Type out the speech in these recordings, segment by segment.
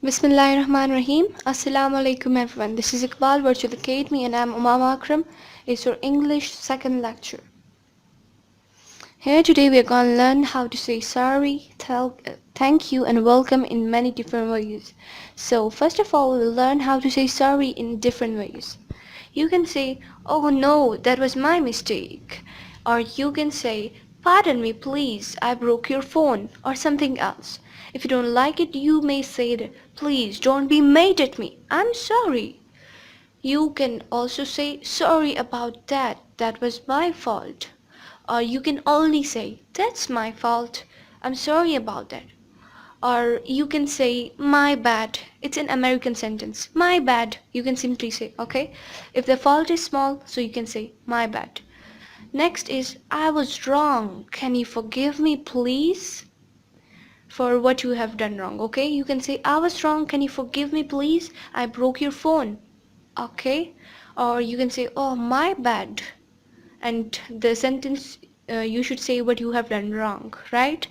Bismillahirrahmanirrahim. Assalamu alaikum everyone. This is Iqbal Virtual Academy and I'm Umama Akram. It's your English second lecture. Here today we are going to learn how to say sorry, thank you and welcome in many different ways. So first of all we'll learn how to say sorry in different ways. You can say, oh no, that was my mistake. Or you can say, pardon me please, I broke your phone, or something else. If you don't like it, you may say that, please don't be mad at me, I'm sorry. You can also say, sorry about that, that was my fault. Or you can only say, that's my fault, I'm sorry about that. Or you can say, my bad. It's an American sentence. My bad. You can simply say, okay? If the fault is small, so you can say, my bad. Next is, I was wrong. Can you forgive me, please? For what you have done wrong, okay? You can say, I was wrong. Can you forgive me, please? I broke your phone. Okay? Or you can say, oh, my bad. And the sentence you should say what you have done wrong, right?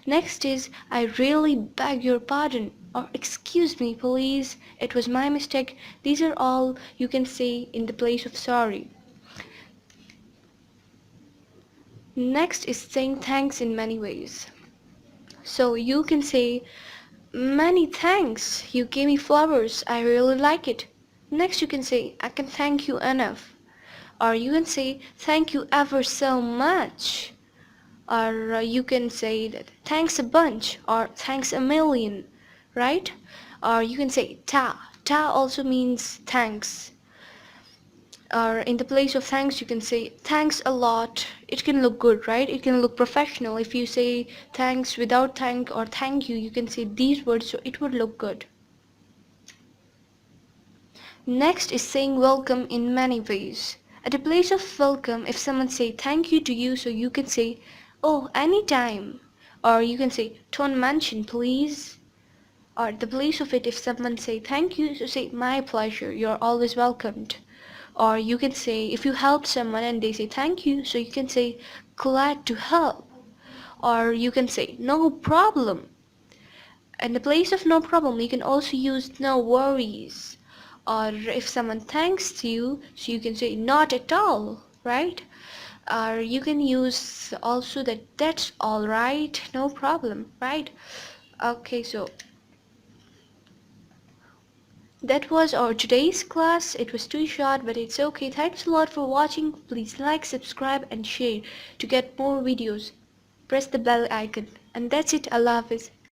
Next is, I really beg your pardon, or excuse me please, it was my mistake. These are all you can say in the place of sorry. Next is saying thanks in many ways. So you can say, many thanks, you gave me flowers, I really like it. Next you can say, I can thank you enough. Or you can say, thank you ever so much. Or you can say that thanks a bunch or thanks a million, right? Or you can say ta also means thanks. Or in the place of thanks you can say thanks a lot. It can look good, right? It can look professional. If you say thanks without thank or thank you, you can say these words, so it would look good. Next is saying welcome in many ways. At the place of welcome, if someone say thank you to you, so you can say, oh, anytime. Or you can say, don't mention please. Or at the place of it, if someone say thank you, so say, my pleasure, you're always welcomed. Or you can say, if you help someone and they say thank you, so you can say, glad to help. Or you can say, no problem. In the place of no problem, you can also use no worries. Or if someone thanks you, so you can say not at all, right? Or you can use also that that's all right, no problem, right? Okay, so that was our today's class. It was too short, but it's okay. Thanks a lot for watching. Please like, subscribe and share to get more videos. Press the bell icon. And that's it. Allah Hafiz.